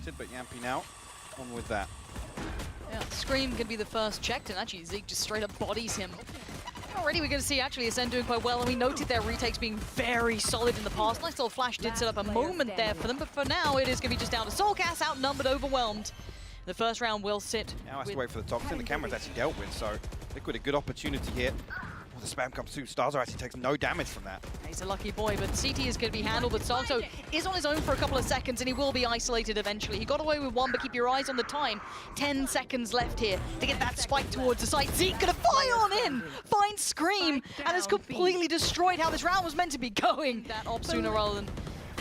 detected, but Yampy now on with that. Yeah, Scream can be the first checked, and actually Zeke just straight up bodies him. Already we're going to see actually ACEND doing quite well, and we noted their retakes being very solid in the past. Nice little flash did set up a moment there for them, but for now it is going to be just down to soulcas, outnumbered, overwhelmed. The first round will sit. Now has to wait for the toxin. The camera's actually dealt with, so Liquid a good opportunity here. Oh, the spam comes through. Starzo actually takes no damage from that. He's a lucky boy, but CT is going to be handled, but Starzo is on his own for a couple of seconds, and he will be isolated eventually. He got away with one, but keep your eyes on the time. 10 seconds left here to get that spike towards the site. Zeke going to fly on in, find Scream, and has completely destroyed how this round was meant to be going. That op sooner rather than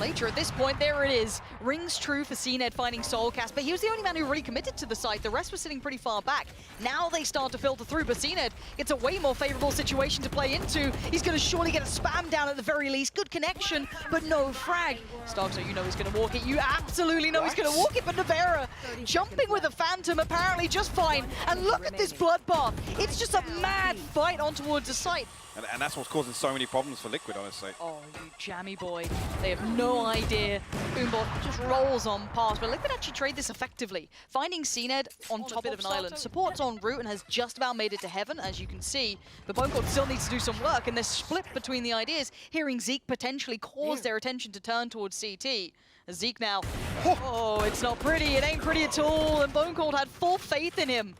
later. At this point, there it is. Rings true for CNED finding soulcas, but he was the only man who really committed to the site. The rest was sitting pretty far back. Now they start to filter through, but CNED gets a way more favorable situation to play into. He's going to surely get a spam down at the very least. Good connection, but no frag. Starkso, you know he's going to walk it. You absolutely know he's going to walk it, but Navera jumping with a Phantom apparently just fine. And look at this bloodbath. It's just a mad fight on towards the site. And that's what's causing so many problems for Liquid, honestly. Oh, you jammy boy. They have no idea. Boombot just rolls on past, but Liquid actually trade this effectively. Finding CNED on top of an island. Support's en route and has just about made it to heaven, as you can see. But Bonecode still needs to do some work, and they're split between the ideas. Hearing Zeke potentially cause their attention to turn towards CT. Zeke now, oh, it's not pretty. It ain't pretty at all, and Bonecode had full faith in him.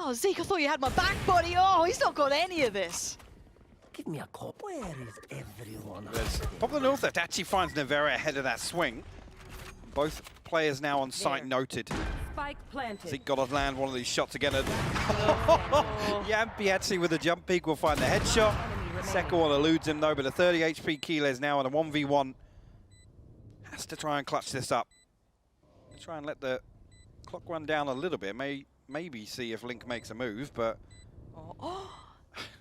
Oh, Zeke, I thought you had my back, buddy. Oh, he's not got any of this. Give me a cup. Where is everyone? Popular North Left actually finds Navera ahead of that swing. Both players now on site noted. Spike planted. Zeke got to land one of these shots again. Yampy actually with a jump peek will find the headshot. Second one eludes him though, but a 30 HP Keyless now on a 1v1. Has to try and clutch this up. Try and let the clock run down a little bit. Maybe see if Link makes a move, but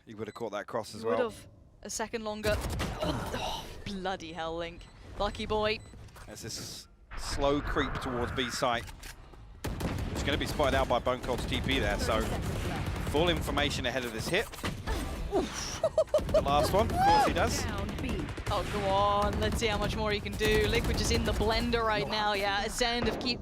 he would have caught that cross as well. Would have. A second longer. Oh, bloody hell, Link. Lucky boy. There's this slow creep towards B site. It's going to be spotted out by Bonecold's TP there, so full information ahead of this hit. The last one, of course he does. Oh, go on. Let's see how much more he can do. Liquid just in the blender right now. Yeah, ACEND of keeping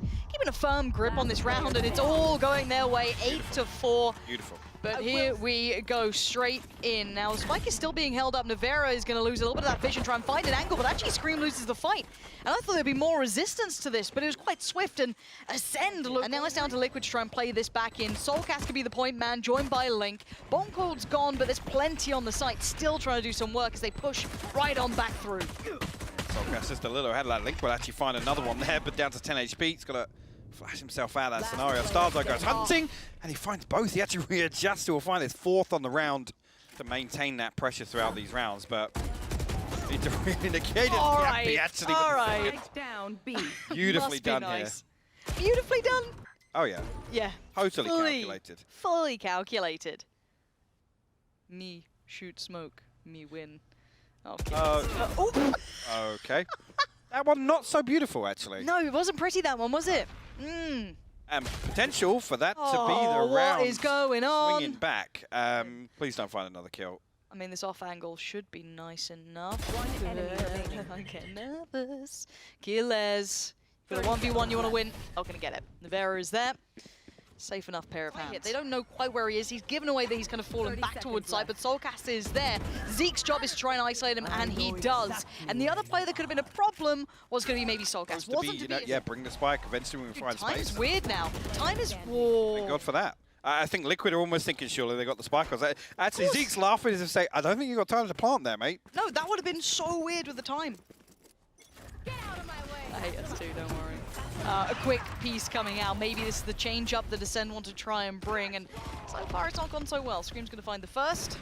a firm grip on this round, and it's all going their way. 8-4. Beautiful. But here we go straight in. Now, Spike is still being held up. Navera is going to lose a little bit of that vision, try and find an angle, but actually Scream loses the fight. And I thought there'd be more resistance to this, but it was quite swift, and ACEND. And now it's down to Liquid to try and play this back in. soulcas could be the point man, joined by Link. Boncold's gone, but there's plenty on the site, still trying to do some work as they push right on back through. soulcas just a little ahead of that. Link will actually find another one there, but down to 10 HP. He's got to flash himself out of that scenario. Starzo goes hunting, and he finds both. He actually readjusts to find his fourth on the round to maintain that pressure throughout these rounds, but need to really negate it. All right, actually all right. Down B. Beautifully done here. Beautifully done. Oh yeah. Yeah. Totally calculated. Fully calculated. Me shoot smoke, me win. Okay. Okay. That one not so beautiful, actually. No, it wasn't pretty, that one, was it? And potential for that to be the round. What is going on? Swinging back. Please don't find another kill. I mean, this off angle should be nice enough. One enemy remaining. I get nervous. Killers. Got a 1v1 you want to win. Not going to get it. Navera is there. Safe enough pair of hands. They don't know quite where he is. He's given away that he's kind of fallen back towards side, but soulcas is there. Zeke's job is to try and isolate him, and he does. And the other player that could have been a problem was going to be maybe soulcas. Yeah, bring the spike. Eventually we can find space. Time is weird now. Time is... Thank God for that. I think Liquid are almost thinking surely they got the spike. Actually, Zeke's laughing as if say, I don't think you got time to plant there, mate. No, that would have been so weird with the time. Get out of my way. I hate us too, don't worry. A quick piece coming out. Maybe this is the change-up that ACEND want to try and bring, and so far it's not gone so well. Scream's going to find the first,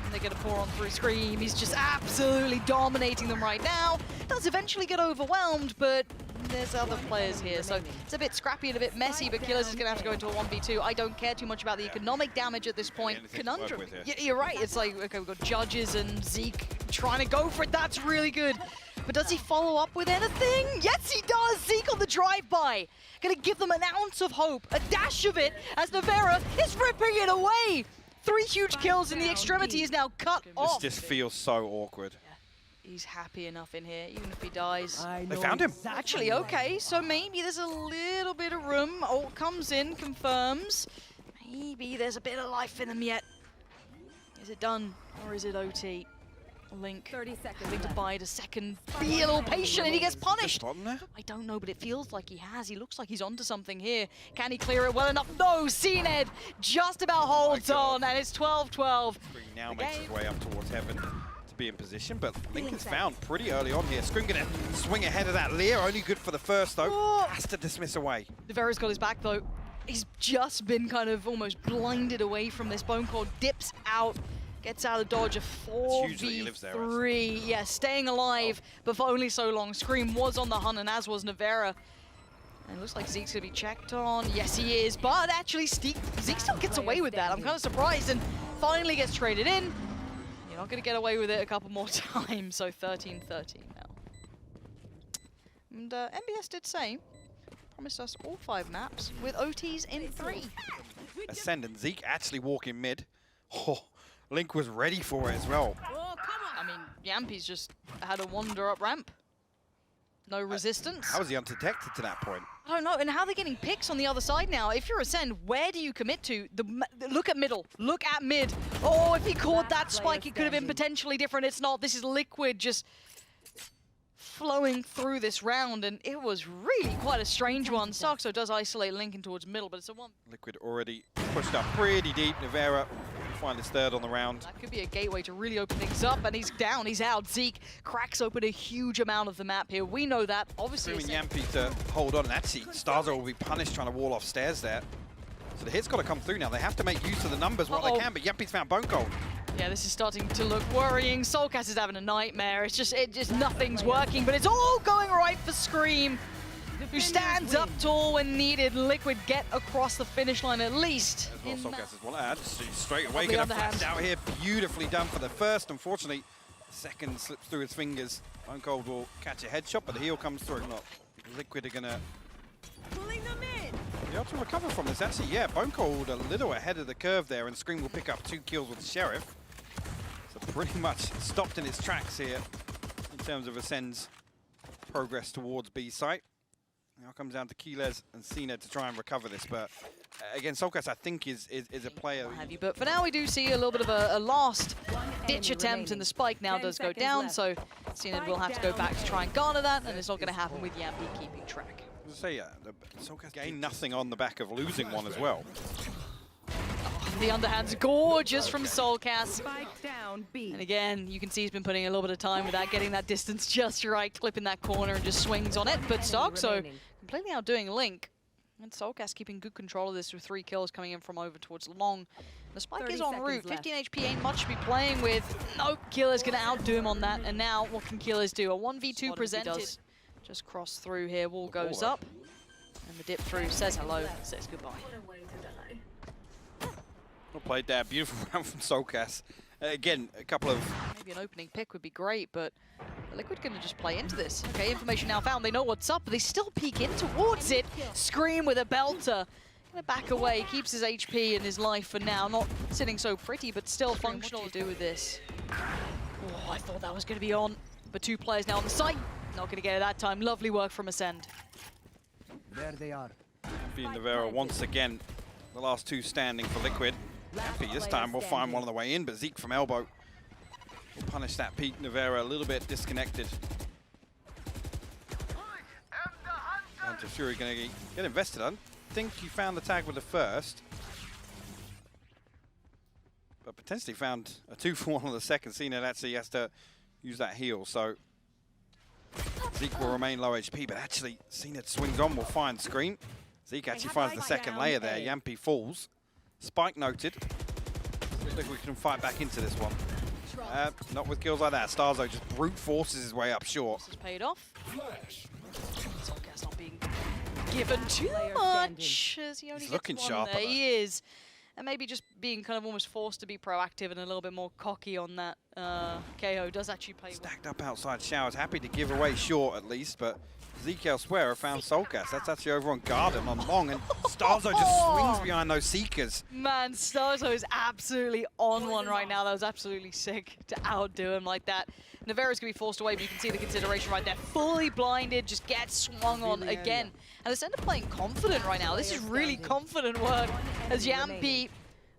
and they're going to pour on through Scream. He's just absolutely dominating them right now. Does eventually get overwhelmed, but there's other players here, so it's a bit scrappy and a bit messy, but Killers is going to have to go into a 1v2. I don't care too much about the economic damage at this point. Conundrum. You're right. It's like, okay, we've got Judges and Zeke trying to go for it. That's really good. But does he follow up with anything? Yes, he does! Zeke on the drive-by. Gonna give them an ounce of hope, a dash of it, as Navera is ripping it away. 3 huge kills, and the extremity is now cut off. This just feels so awkward. he's happy enough in here, even if he dies. They found him. Actually, okay, so maybe there's a little bit of room. Ult comes in, confirms. Maybe there's a bit of life in them yet. Is it done, or is it OT? Link 30 seconds having to left. bide a second. Be a little patient and he gets punished. Spot him there? I don't know, but it feels like he has. He looks like he's onto something here. Can he clear it well enough? No, CNED just about holds on, and it's 12-12. Scream now makes his way up towards heaven to be in position, but Link is found pretty early on here. Scream gonna swing ahead of that Lear, only good for the first though. Oh. Has to dismiss away. Nevera's got his back though. He's just been kind of almost blinded away from this. Bone Cold dips out. Gets out of dodge, a huge that he lives there, 4v3. Yeah, staying alive, but for only so long. Scream was on the hunt, and as was Nevera. And it looks like Zeke's gonna be checked on. Yes, he is, but actually Zeke still gets away with that. I'm kind of surprised, and finally gets traded in. You're not gonna get away with it a couple more times, so 13-13 now. And MBS did say, promised us all 5 maps with OTs in 3. ACEND and Zeke actually walking mid. Oh, Link was ready for it as well. Oh, come on. I mean, Yampi's just had a wander up ramp. No resistance. How was he undetected to that point? I don't know, and how are they getting picks on the other side now? If you're ACEND, where do you commit to? Look at middle, look at mid. Oh, if he caught that spike, it could have been potentially different. It's not. This is Liquid just flowing through this round, and it was really quite a strange one. Sarkso does isolate Lincoln towards middle, but it's a one. Liquid already pushed up pretty deep. Nevera find his third on the round. That could be a gateway to really open things up, and he's down, he's out. Zeke cracks open a huge amount of the map here. We know that, obviously. Screaming Yampi to hold on, and actually Starzo will be punished trying to wall off stairs there. So the hit's got to come through now. They have to make use of the numbers while they can, but Yampi's found Bone Cold. Yeah, this is starting to look worrying. Soulcast is having a nightmare. It's just nothing's working, but it's all going right for Scream, who stands up tall when needed. Liquid get across the finish line at least. As well, Soulcast as well. Straight away, Lovely gonna underhand. flash out here. Beautifully done for the first. Unfortunately, the second slips through his fingers. Bone Cold will catch a headshot, but the heal comes through. Not Liquid are gonna Pulling them in. be able to recover from this. Actually, yeah, Bone Cold a little ahead of the curve there, and Scream will pick up 2 kills with the Sheriff. So pretty much stopped in its tracks here in terms of ACEND's progress towards B site. Now comes down to Keylez and CNED to try and recover this, but again, Soulcast I think is a player. But for now, we do see a little bit of a last ditch attempt, and the spike now does go down. So CNED will have to go back to try and garner that, and it's not going to happen with Yampi keeping track. I was gonna say, Soulcast gained nothing on the back of losing one as well. The underhand's gorgeous from Soulcast. Spike down B. And again, you can see he's been putting a little bit of time with that, getting that distance just right, clipping that corner and just swings on it. But Sarkso completely outdoing Link. And Soulcast keeping good control of this with 3 kills coming in from over towards long. The spike is en route. 15 HP ain't much to be playing with. Nope, Keeler's going to outdo him on that. And now, what can Keelers do? A 1v2 presented. Just cross through here, wall goes up. And the dip through says hello, says goodbye. Well played there, beautiful round from Soulcast. Again, a couple of... Maybe an opening pick would be great, but Liquid gonna just play into this. Okay, information now found, they know what's up, but they still peek in towards it. Scream with a belter. Gonna back away, keeps his HP and his life for now. Not sitting so pretty, but still functional to do with this. Oh, I thought that was gonna be on, but 2 players now on the site. Not gonna get it that time. Lovely work from ACEND. There they are. Being Nevera once again, the last 2 standing for Liquid. Happy this time we'll find one on the way in, but Zeke from elbow will punish that peak. Nevera a little bit disconnected. Hunter Fury going to get invested. I think he found the tag with the first, but potentially found a 2-for-1 on the second. CNED actually has to use that heal, so Zeke will remain low HP, but actually CNED swings on, will find Scream. Zeke actually finds the second layer there. Yampi falls. Spike noted. Looks like we can fight back into this one. Not with kills like that. Starzo just brute forces his way up short. This has paid off. Soulcast not being given too much, as he only He's gets looking one sharper, there. though. He is. And maybe just being kind of almost forced to be proactive and a little bit more cocky on that. KO does actually play well. Stacked up outside Showers. Happy to give away short at least, but Zeke elsewhere have found Soulcast. That's actually over on Garden on long, and Starzo just swings behind those Seekers. Man, Starzo is absolutely on one right now. That was absolutely sick to outdo him like that. Navarro's going to be forced away, but you can see the consideration right there. Fully blinded, just gets swung on again. And ACEND are playing confident right now. This is really confident work as Yampy.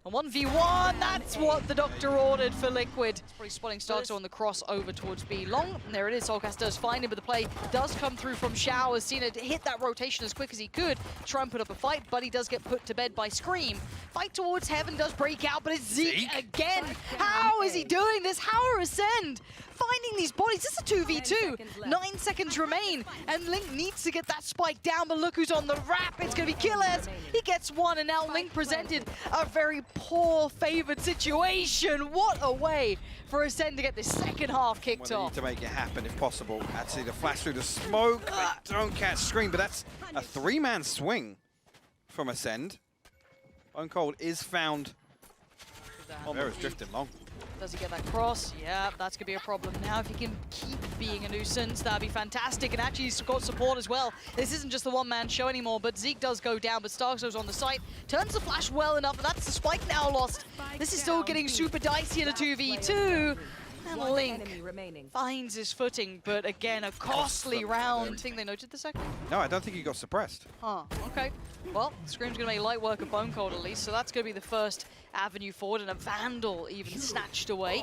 A 1v1, that's what the doctor ordered for Liquid. It's probably spotting Starkster on the cross over towards B. Long, there it is, Soulcast does find him, but the play does come through from Xiao. Has seen it hit that rotation as quick as he could, try and put up a fight, but he does get put to bed by Scream. Fight towards Heaven does break out, but it's Zeke again. How is he doing this? How are ACEND finding these bodies? This is a 2v2. 9 seconds remain, and Link needs to get that spike down, but look who's on the wrap. It's going to be Killers. He gets one, and now Link presented a very poor favored situation. What a way for ACEND to get this second half kicked Well, they off. need to make it happen if possible. Actually, the flash through the smoke. They don't catch Scream, but that's a 3-man swing from ACEND. Bone Cold is found. There is drifting long. Does he get that cross? Yeah, that's going to be a problem now. If he can keep being a nuisance, that'd be fantastic. And actually, he's got support as well. This isn't just the one-man show anymore, but Zeke does go down, but Starkzo's on the site. Turns the flash well enough, but that's the spike now lost. This is still getting super dicey in a 2v2. And Link finds his footing, but again, a costly round. I think they noted the second. No, I don't think he got suppressed. Huh, okay. Well, Scream's going to make light work of Bone Cold at least, so that's going to be the first avenue forward, and a Vandal even snatched away.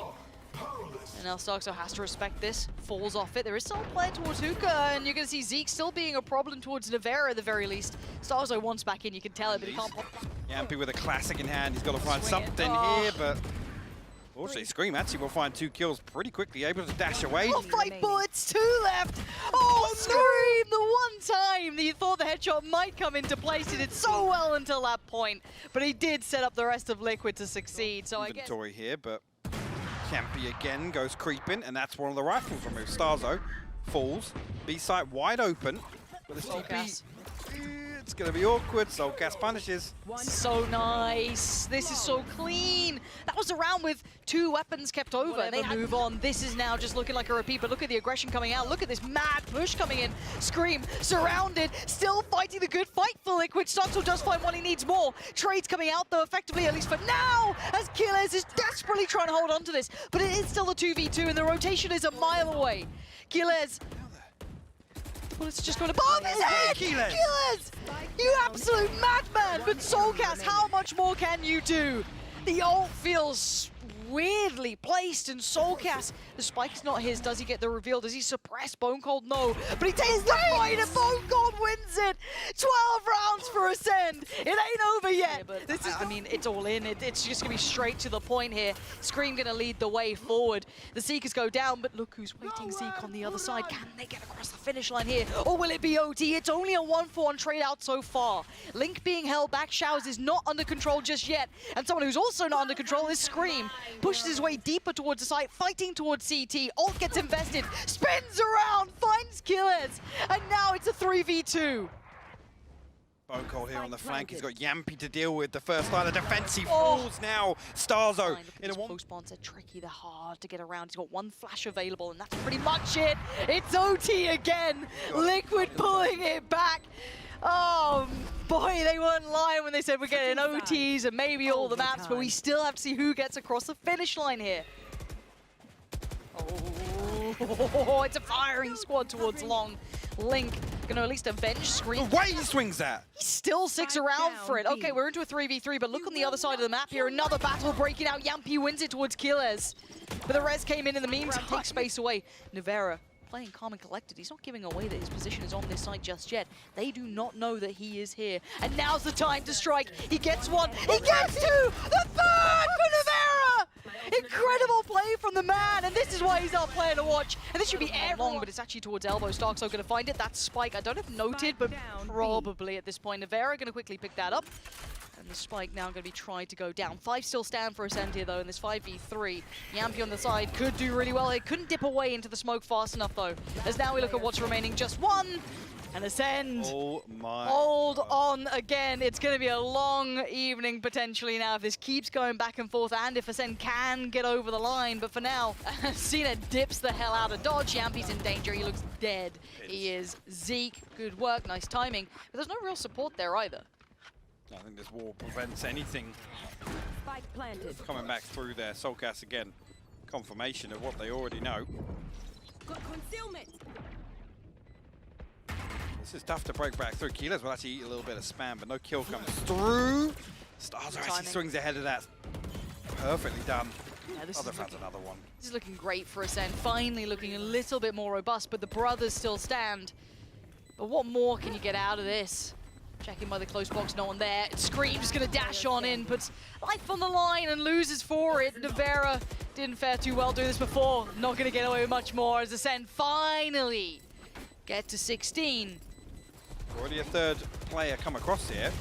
And now Starkzo has to respect this, falls off it. There is still a player towards Hookah, and you're going to see Zeke still being a problem towards Navarra at the very least. Starkzo wants back in, you can tell it, but he can't pop. Yampy with a classic in hand. He's got to find Swing it. something here, but also Scream actually will find 2 kills pretty quickly, able to dash away. Oh, 5 bullets, 2 left. Oh, Scream, the one time that you thought the headshot might come into place. He did so well until that point, but he did set up the rest of Liquid to succeed. So I guess Inventory here, but Yampy again goes creeping, and that's one of the rifles removed. Starzo falls, B site wide open, but the Soulcast. it's going to be awkward. Soulcast punishes. So nice. This is so clean. That was a round with 2 weapons kept over. And they move on. This is now just looking like a repeat, but look at the aggression coming out. Look at this mad push coming in. Scream surrounded, still fighting the good fight for Liquid. Starkzo does find one, he needs more. Trades coming out though, effectively, at least for now, as Killers is desperately trying to hold on to this. But it is still a 2v2 and the rotation is a mile away. Killers. Well, it's just going to bomb his head! Killers! You absolute madman! But Soulcast, how much more can you do? The ult feels weirdly placed, and Soulcast, the spike's not his. Does he get the reveal? Does he suppress Bone Cold? No. But he takes the fight, and Bone Cold wins it! 12 rounds for ACEND! It ain't over yet! But this is, I mean, it's all in. It's just going to be straight to the point here. Scream going to lead the way forward. The Seekers go down, but look who's waiting Zeke on the other side. Can they get across the finish line here? Or will it be OT? It's only a 1-for-1 trade out so far. Link being held back. Showers is not under control just yet. And someone who's also not under control is Scream. Pushes his way deeper towards the site, fighting towards CT. Ult gets invested, spins around, finds Killers, and now it's a 3v2. Bone Cold here on the flank. He's got Yampy to deal with. The first line of defense. He falls now. Starzo in a one. Post-spawns are tricky. They're hard to get around. He's got 1 flash available, and that's pretty much it. It's OT again. Liquid pulling it back. Oh boy, they weren't lying when they said we're getting OTs and maybe all the maps, but we still have to see who gets across the finish line here. Oh, it's a firing squad towards Long. Link gonna at least avenge Scream. The way he swings that! He still sticks around for it. Okay, we're into a 3v3, but look on the other side of the map here. Another battle breaking out. Yampy wins it towards Killers. But the res came in the meantime, takes space away. Navarra playing calm and collected. He's not giving away that his position is on this side just yet. They do not know that he is here. And now's the time to strike. He gets 1. He gets 2! The 3rd for Navarra! Incredible play from the man, and this is why he's our player to watch. And this should be air long, but it's actually towards elbow. Starkzo going to find it. That's Spike. I don't have noted, but probably at this point. Navarra going to quickly pick that up. And the Spike now going to be trying to go down. 5 still stand for ACEND here, though, in this 5v3. Yampy on the side could do really well. He couldn't dip away into the smoke fast enough, though. As now we look at what's remaining. Just 1. And ACEND. Oh my. Hold on again. It's going to be a long evening potentially now if this keeps going back and forth and if ACEND can get over the line. But for now, Cena dips the hell out of dodge. Yampy's in danger. He looks dead. He is. Zeke, good work, nice timing. But there's no real support there either. I think this wall prevents anything Spike planted. coming back through there. Soulcast again, confirmation of what they already know. Got concealment. This is tough to break back through. Keyless will actually eat a little bit of spam, but no kill comes through. Stars actually swings ahead of that. Perfectly done. Yeah, this Other is fans another one. This is looking great for ACEND. Finally looking a little bit more robust, but the brothers still stand. But what more can you get out of this? Checking by the close box, no one there. Scream just gonna dash on in, puts life on the line and loses for it. Navera didn't fare too well doing this before. Not gonna get away with much more as ACEND finally get to 16. Already a third player come across here.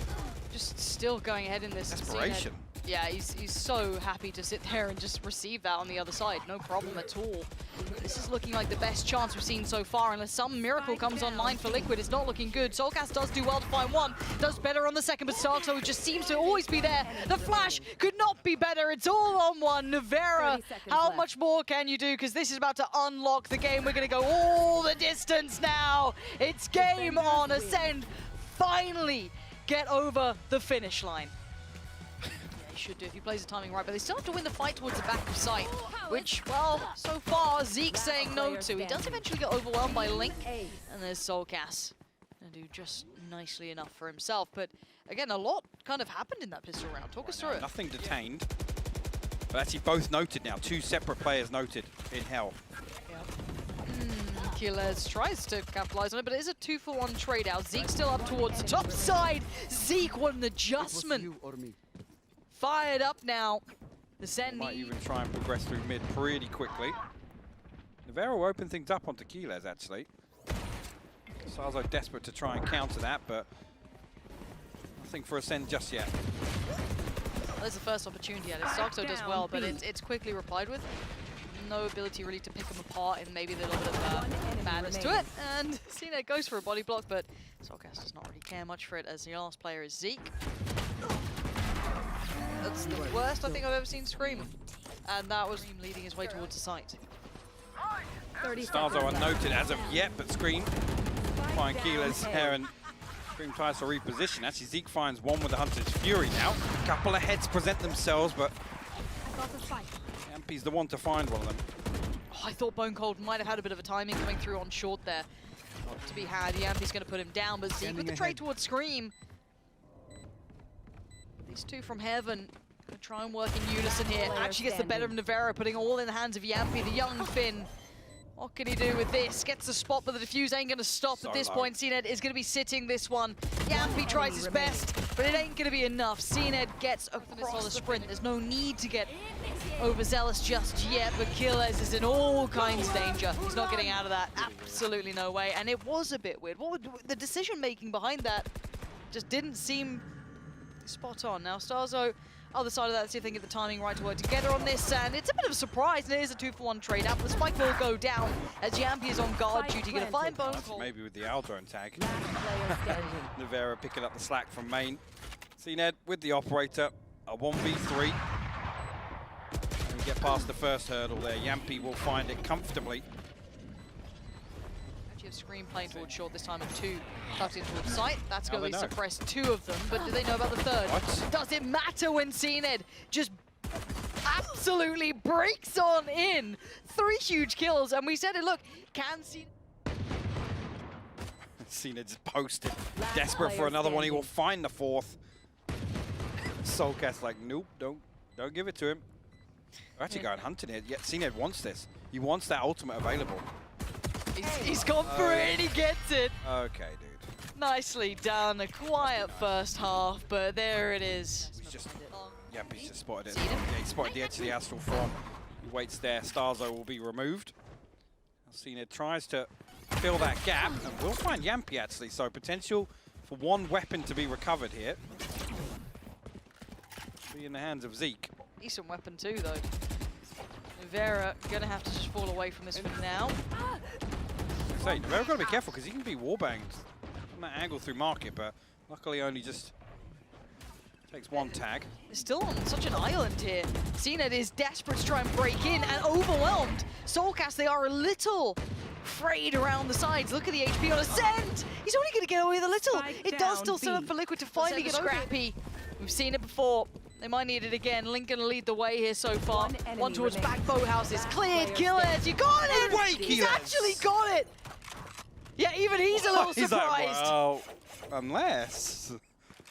Just still going ahead in this. Desperation. Yeah, he's so happy to sit there and just receive that on the other side. No problem at all. This is looking like the best chance we've seen so far. Unless some miracle comes online for Liquid, it's not looking good. Soulcast does do well to find one. Does better on the second, but Starkso just seems to always be there. The flash could not be better. It's all on one. Navera, how much more can you do? Because this is about to unlock the game. We're going to go all the distance now. It's game on. ACEND finally get over the finish line. He should do if he plays the timing right, but they still have to win the fight towards the back of sight, which, well, so far, Zeke's saying no to. He does eventually get overwhelmed by Link, and there's Soulcast. Gonna do just nicely enough for himself, but again, a lot kind of happened in that pistol round. Talk us through it. Nothing detained, but actually both noted now. Two separate players noted in hell. Keyless tries to capitalize on it, but it is a 2-for-1 trade out. Zeke still up towards the top side. Zeke, what an adjustment. You or me. Fired up now. The Zen Might even try and progress through mid pretty quickly. Navera will open things up onto Keyless, actually. Sarzo desperate to try and counter that, but nothing for ACEND just yet. There's the first opportunity at it. Soxo does well, but it's quickly replied with. No ability really to pick them apart, and maybe a little bit of madness to it. And Cena goes for a body block, but Soulcast does not really care much for it, as the last player is Zeke. That's the worst I think I've ever seen Scream. And that was him leading his way towards the site. Starzo unnoted as of yet, but Scream find Keyless here, and Scream tries to reposition. Actually, Zeke finds one with the Hunter's Fury now. A couple of heads present themselves, but Yampy's the one to find one of them. Oh, I thought Bone Cold might have had a bit of a timing coming through on short there. Not to be had. Yampy's going to put him down, but Zeke with the trade towards Scream. These two from Heaven gonna try and work in unison here. Actually gets the better of Navera, putting all in the hands of Yampy, the young Finn. What can he do with this? Gets the spot, but the defuse ain't gonna stop at this point. CNED is gonna be sitting this one. Yampy tries his best, but it ain't gonna be enough. CNED gets across the sprint. There's no need to get overzealous just yet, but Keyless is in all kinds of danger. He's not getting out of that. Absolutely no way. And it was a bit weird. What would the decision making behind that just didn't seem spot on. Now Starzo, other side of that, see if they can get the timing right to work together on this, and it's a bit of a surprise, and it is a 2-for-1 trade out, but the spike will go down as Yampy is on guard duty, gonna find Bone Cold. Maybe with the Aldrone tag. Navera picking up the slack from main. CNED with the operator, a 1v3. And we get past the first hurdle there. Yampy will find it comfortably. Scream playing towards short this time of 2 tucked into the site. That's Now going to they know. suppress 2 of them, but do they know about the third? What? Does it matter when CNED just absolutely breaks on in? 3 huge kills, and we said it, look, can CNED... CNED's posted, desperate for another one. He will find the 4th. Soulcast like, nope, don't give it to him. We're actually going hunting here. Yet CNED wants this. He wants that ultimate available. He's gone for it and he gets it. Okay, dude. Nicely done. A quiet first half, but there it is. He's just, he's just spotted it. Yeah, he spotted the edge of the astral form. He waits there. Starzo will be removed. CNED tries to fill that gap, and we'll find Yampy actually. So potential for one weapon to be recovered here. Be in the hands of Zeke. Decent weapon too, though. Navera gonna have to just fall away from this for now. Say, Navera gotta be careful because he can be warbanged from that angle through market, but luckily only just takes one tag. They're still on such an island here. ACEND is desperate to try and break in and overwhelmed. Soulcast, they are a little frayed around the sides. Look at the HP on ACEND. He's only going to get away with a little. It does still set up for Liquid to finally get scrappy. We've seen it before. They might need it again. Link going to lead the way here so far. One towards back boathouse is cleared. Killers, you got it! Wait, He's Killers. actually got it! Yeah, even he's a little He's surprised. like, well, unless...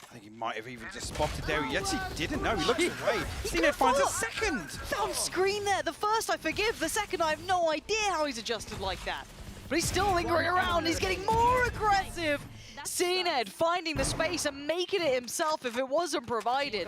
I think he might have even just spotted there. He actually didn't know. He looks away. ACEND finds a second. Found screen there. The first I forgive. The second I have no idea how he's adjusted like that. But he's still lingering around. He's getting more aggressive. ACEND finding the space and making it himself if it wasn't provided.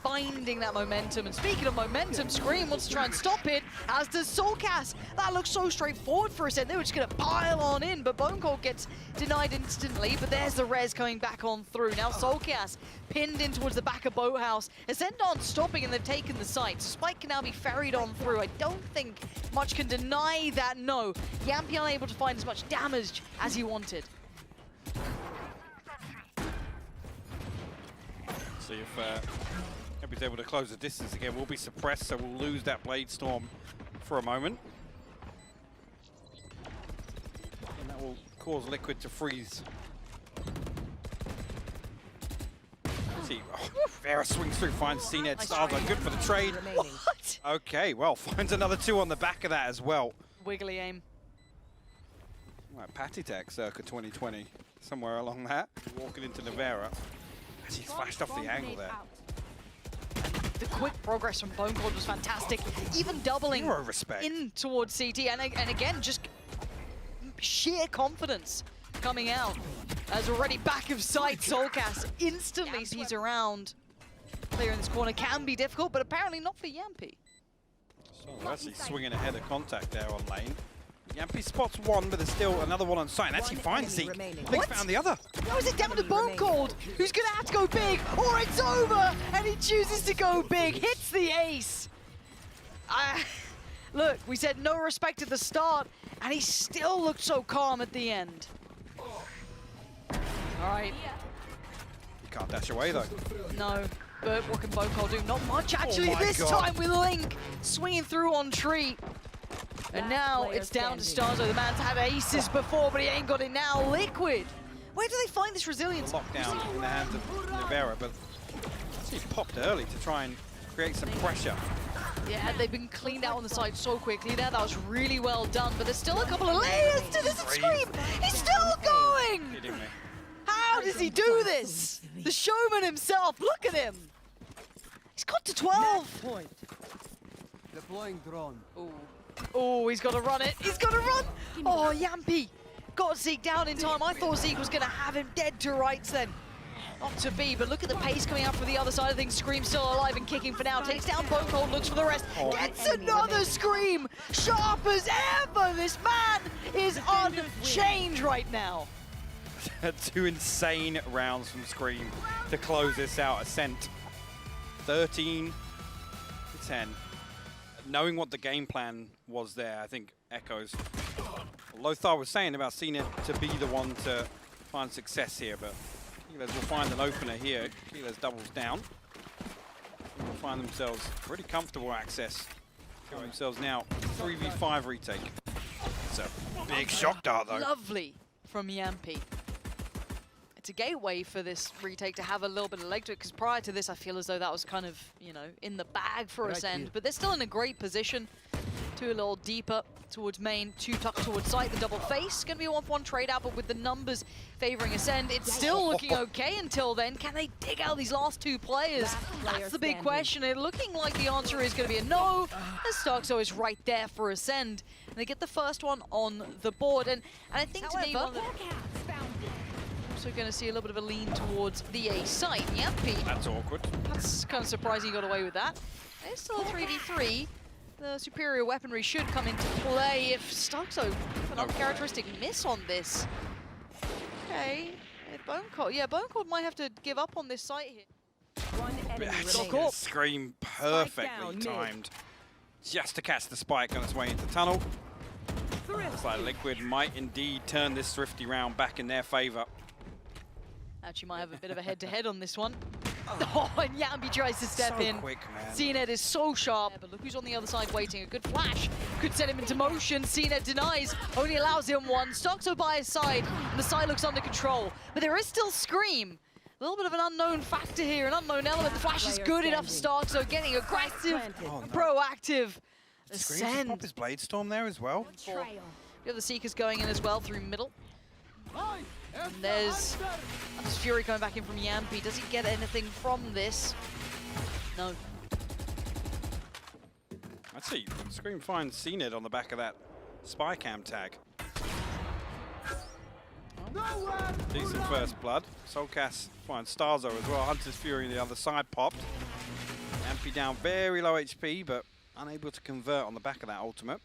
Finding that momentum. And speaking of momentum, Scream wants to try and stop it, as does Soulcast. That looks so straightforward for ACEND. They were just going to pile on in, but Bone Cold gets denied instantly. But there's the res coming back on through. Now Soulcast pinned in towards the back of Boathouse. ACEND aren't stopping and they've taken the site. So Spike can now be ferried on through. I don't think much can deny that, no. Yampy unable to find as much damage as he wanted. See if Yampy's able to close the distance again. We'll be suppressed, so we'll lose that Blade Storm for a moment. And that will cause Liquid to freeze. See, Vera swings through, finds CNED. Starzo, good for the trade. What? Okay, well, finds another two on the back of that as well. Wiggly aim. Like Patty Tech circa 2020, somewhere along that. Walking into the Vera. As he's flashed off the angle there. The quick progress from Bone Cold was fantastic. Even doubling Zero respect. in towards CT. And again, just sheer confidence coming out. As already back of sight, Soulcast instantly sees around. Clear in this corner can be difficult, but apparently not for Yampy. So actually swinging ahead of contact there on lane. Yampy spots one, but there's still another one on site. And actually finds Zeke. Blink found the other. How is it down to Bone Cold, who's going to have to go big, or it's over, and he chooses to go big, hits the ace. Look, we said no respect at the start, and he still looked so calm at the end. All right. You can't dash away though. No, but what can Bone Cold do? Not much, actually, this time with Link swinging through on Tree. And now it's down to Starzo. The man's had aces before, but he ain't got it now. Liquid. Where do they find this resilience? Lockdown in the hands of Nivera, but he popped early to try and create some pressure. Yeah, they've been cleaned out on the side so quickly there. That was really well done, but there's still a couple of layers to this Scream. He's still going! Kidding me. How does he do this? The showman himself, look at him. He's got to 12. Point. Deploying drone. Ooh. Oh, he's got to run it. He's got to run. Oh, Yampy got Zeke down in time. I thought Zeke was going to have him dead to rights then. Not to be, but look at the pace coming out from the other side of things. Scream still alive and kicking for now. Takes down Bone Cold, looks for the rest. Gets another Scream. Sharp as ever. This man is unchanged right now. 2 insane rounds from Scream to close this out. ACEND 13-10. Knowing what the game plan was there, I think echoes Lothar was saying about CNED to be the one to find success here, but Keylers will find an opener here. Keylers doubles down. They will find themselves pretty comfortable access. Give themselves now 3v5 retake. It's a big shock dart though. Lovely from Yampy. It's a gateway for this retake to have a little bit of leg to it, because prior to this I feel as though that was kind of, you know, in the bag for ACEND, but they're still in a great position. 2 a little deeper towards main, 2 tucked towards site. The double face, going to be a 1-for-1 trade out, but with the numbers favoring ACEND, it's still looking okay until then. Can they dig out these last 2 players? That's the big question. It's looking like the answer is going to be a no, as Starzo is right there for ACEND. And they get the first one on the board, and I think to me, one of the also going to see a little bit of a lean towards the A site. Yampy. That's awkward. That's kind of surprising he got away with that. It's still a 3v3. The superior weaponry should come into play if Starzo with an uncharacteristic miss on this. Okay. Bone Cold. Yeah, Bone Cold might have to give up on this site here. One enemy remaining. Cool. Scream perfectly timed. Just to catch the spike on its way into tunnel. Looks like Liquid might indeed turn this thrifty round back in their favor. Actually might have a bit of a head-to-head on this one. Oh, and Yambi tries to step So in. quick, man. CNED is so sharp, but look who's on the other side waiting. A good flash could set him into motion. CNED denies, only allows him one. Stoxo by his side, and the side looks under control. But there is still Scream. A little bit of an unknown factor here, an unknown element. The flash is good enough for Stoxo, getting aggressive, proactive. Scream just pop his Blade Storm there as well. You have the Seekers going in as well through middle. And there's Fury coming back in from Yampi. Does he get anything from this? No. I see. Scream finds CNED on the back of that spy cam tag. Decent first blood. Soulcast finds Starzo as well. Hunter's Fury on the other side popped. Yampi down very low HP, but unable to convert on the back of that ultimate.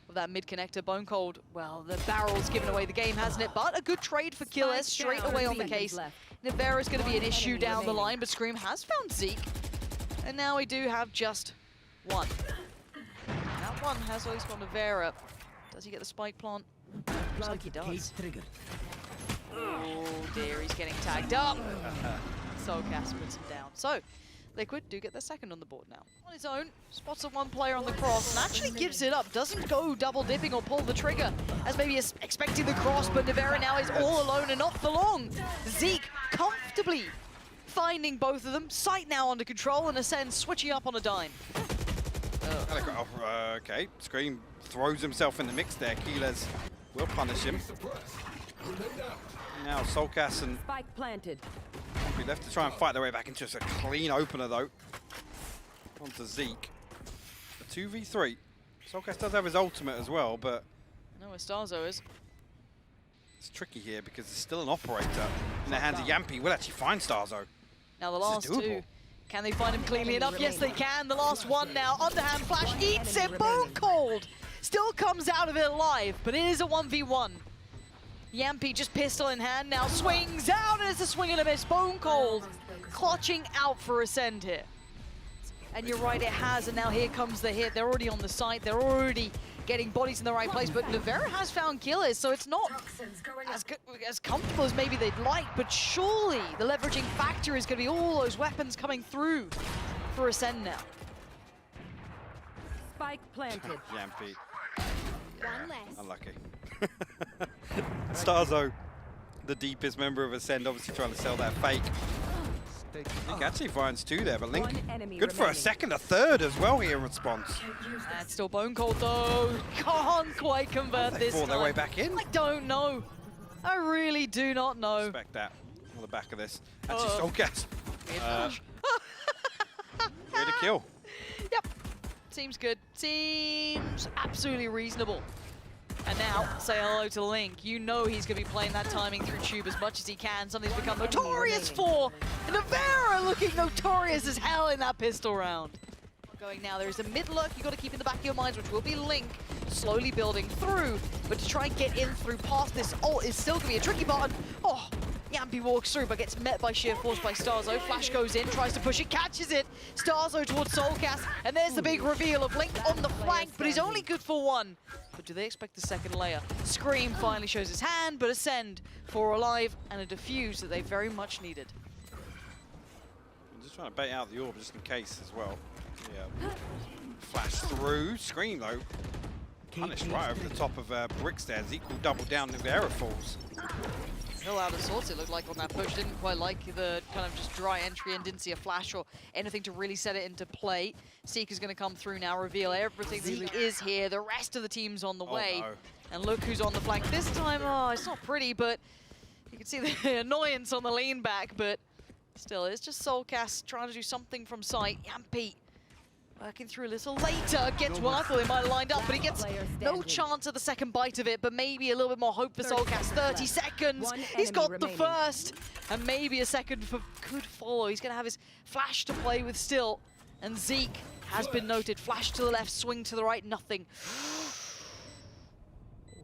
Of that mid-connector, Bone Cold, well, the barrel's given away the game, hasn't it? But a good trade for Killers straight away on the case. Nivera's going to be an issue down the line, but Scream has found Zeke. And now we do have just one. That one has at least got Nivera. Does he get the spike plant? Looks like he does. Oh dear, he's getting tagged up. Soulcast puts him down. So, Liquid do get their second on the board now. On his own, spots a one player on the cross and actually gives it up. Doesn't go double dipping or pull the trigger as maybe is expecting the cross, but Nivera now is all alone and not for long. Zeke comfortably finding both of them. Sight now under control and Ascend switching up on a dime. Okay, Scream throws himself in the mix there. Keyless will punish him. Now Soulcast and Spike planted. be left to try and fight their way back into just a clean opener though. Onto Zeke. A 2v3. Soulcast does have his ultimate as well, but I know where Starzo is. it's tricky here because there's still an operator in the hands of Yampi. Will actually find Starzo. Now the This is last doable. two. Can they find him cleanly enough? Yes, they can. The last one now. Underhand flash eats it. Bone Cold still comes out of it alive, but it is a 1v1. Yampi just pistol in hand now, swings out, and it's a swing and a miss. Bone Cold clutching out for Ascend here. And you're right, it has, and now here comes the hit. They're already on the site. They're already getting bodies in the right place, but Nivera has found killers, so it's not as comfortable as maybe they'd like, but surely the leveraging factor is going to be all those weapons coming through for Ascend now. Spike planted. Yampi. One less. Unlucky. Starzo, the deepest member of Ascend, obviously trying to sell that fake. Link actually finds two there, but Link One enemy good for a remaining. second, a third as well here in response. That's still Bone Cold though. Can't quite convert They this fought their way time. back in. I don't know. I really do not know. Respect that on the back of this. Actually, Soulcast. Way to kill. Yep. Seems good. Seems absolutely reasonable. And now, say hello to Link. You know he's going to be playing that timing through tube as much as he can. Something he's become notorious for. And Nivera looking notorious as hell in that pistol round. Going now, there is a mid lurk you got to keep in the back of your minds, which will be Link slowly building through. But to try and get in through past this ult is still going to be a tricky button. Oh, Yampi walks through, but gets met by sheer force by Starzo. Flash goes in, tries to push it, catches it. Starzo towards Soulcast, and there's the big reveal of Link on the flank, but he's only good for one. But do they expect the second layer? Scream finally shows his hand, but Ascend, 4 alive, and a defuse that they very much needed. I'm just trying to bait out the orb just in case as well. Yeah. Flash through. Scream though. Punished right over the top of Bricks there. Equal double down. Nivera falls. Still out of sorts, it looked like on that push. Didn't quite like the kind of just dry entry and didn't see a flash or anything to really set it into play. Seeker's going to come through now, reveal everything. Zeke is here. The rest of the team's on the way. No. And look who's on the flank this time. Oh, it's not pretty, but you can see the annoyance on the lean back, but still, it's just Soulcast trying to do something from sight. Yampi working through a little later, gets one. I thought they might have lined up, but he gets no chance of the second bite of it, but maybe a little bit more hope for Soulcast. 30 seconds, he's got the first, and maybe a second could follow. He's gonna have his flash to play with still, and Zeke has been noted. Flash to the left, swing to the right, nothing. Oh,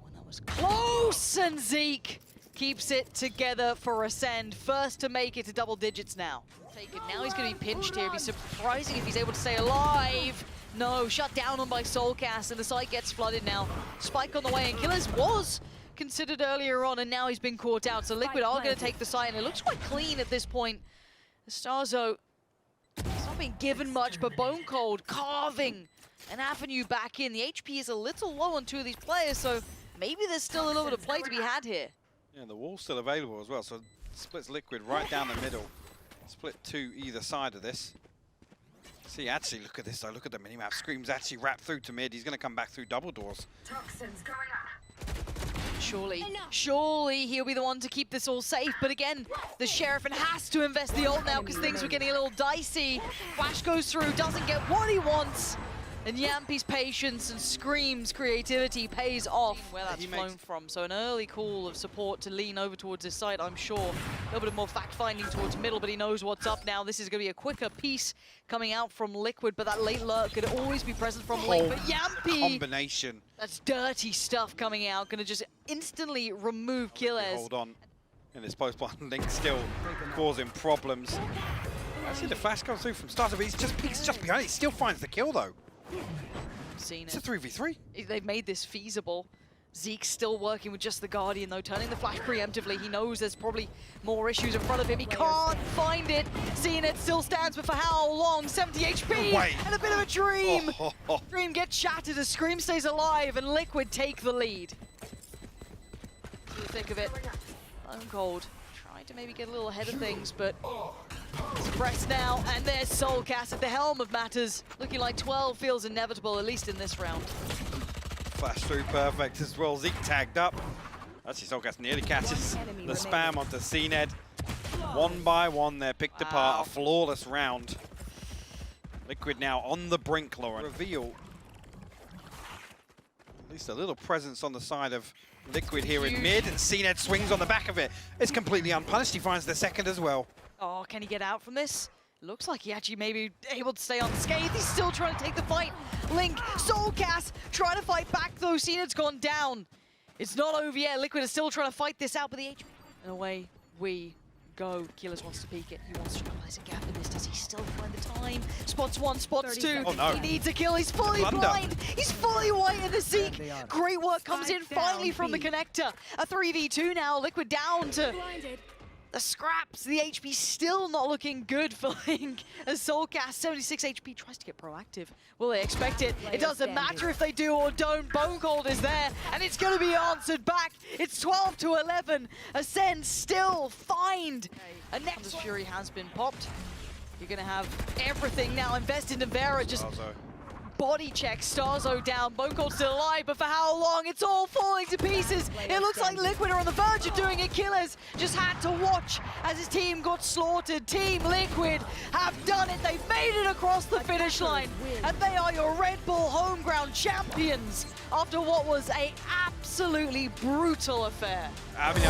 and that was close, and Zeke keeps it together for Ascend. First to make it to double digits now. Take it. Now he's going to be pinched here. It'd be surprising if he's able to stay alive. No, shut down on by Soulcast, and the site gets flooded now. Spike on the way, and Killers was considered earlier on, and now he's been caught out. So Liquid are going to take the site, and it looks quite clean at this point. Starzo, he's not being given much, but Bone Cold carving an avenue back in. The HP is a little low on two of these players, so maybe there's still a little bit of play to be had here. Yeah, the wall's still available as well, so splits Liquid right down the middle. Split two either side of this. See, actually, look at this though. Look at the minimap. Scream's actually wrapped through to mid. He's going to come back through double doors. Toxins going up. Surely he'll be the one to keep this all safe. But again, the Sheriff has to invest the ult now because things were getting a little dicey. Flash goes through, doesn't get what he wants. And Yampi's patience and Scream's creativity pays off where that's flown from. So an early call of support to lean over towards his side, I'm sure. A little bit more fact-finding towards middle, but he knows what's up now. This is going to be a quicker piece coming out from Liquid, but that late lurk could always be present from Link. But Yampi, combination. That's dirty stuff coming out. Going to just instantly remove Killers. Hold on. And this post-blind Link still causing problems. Actually, the flash comes through from Starter, but he's just peeks just behind it. He still finds the kill, though. Seen It's a it. 3v3. They've made this feasible. Zeke's still working with just the Guardian, though, turning the flash preemptively. He knows there's probably more issues in front of him. He can't find it. Seeing it still stands, but for how long? 70 HP and a bit of a dream. Dream gets shattered as Scream stays alive, and Liquid take the lead. To the thick of it, Bone Cold trying to maybe get a little ahead of things, but it's pressed now, and there's Soulcast at the helm of matters. Looking like 12 feels inevitable, at least in this round. Flash through perfect as well. Zeke tagged up. Actually, Soulcast nearly catches the spam onto CNED. One by one, they're picked apart. A flawless round. Liquid now on the brink, Lauren. Reveal. At least a little presence on the side of Liquid here in mid, and CNED swings on the back of it. It's completely unpunished. He finds the second as well. Oh, can he get out from this? Looks like he actually may be able to stay unscathed. He's still trying to take the fight. Link, Soulcast, trying to fight back though. CNED's gone down. It's not over yet. Liquid is still trying to fight this out, but the HP. And away we go. Killers wants to peek it. He wants to realize a gap in this. Does he still find the time? Spots one, spots two. Oh, no. He needs a kill. He's fully blind. He's fully white in the Zeke. Great work comes in finally from the connector. A 3v2 now. Liquid down to the scraps. The HP still not looking good for Link as Soulcast, 76 HP, tries to get proactive. Will they expect it? It doesn't matter if they do or don't. Bone Cold is there, and it's going to be answered back. It's 12 to 11. ACEND still find a next Fury has been popped. You're going to have everything now invested in Vera. Just body check, Starzo down, Bone Cold still alive, but for how long? It's all falling to pieces. It looks like Liquid are on the verge of doing it. Killers just had to watch as his team got slaughtered. Team Liquid have done it. They've made it across the finish line, and they are your Red Bull home ground champions after what was a absolutely brutal affair. I mean,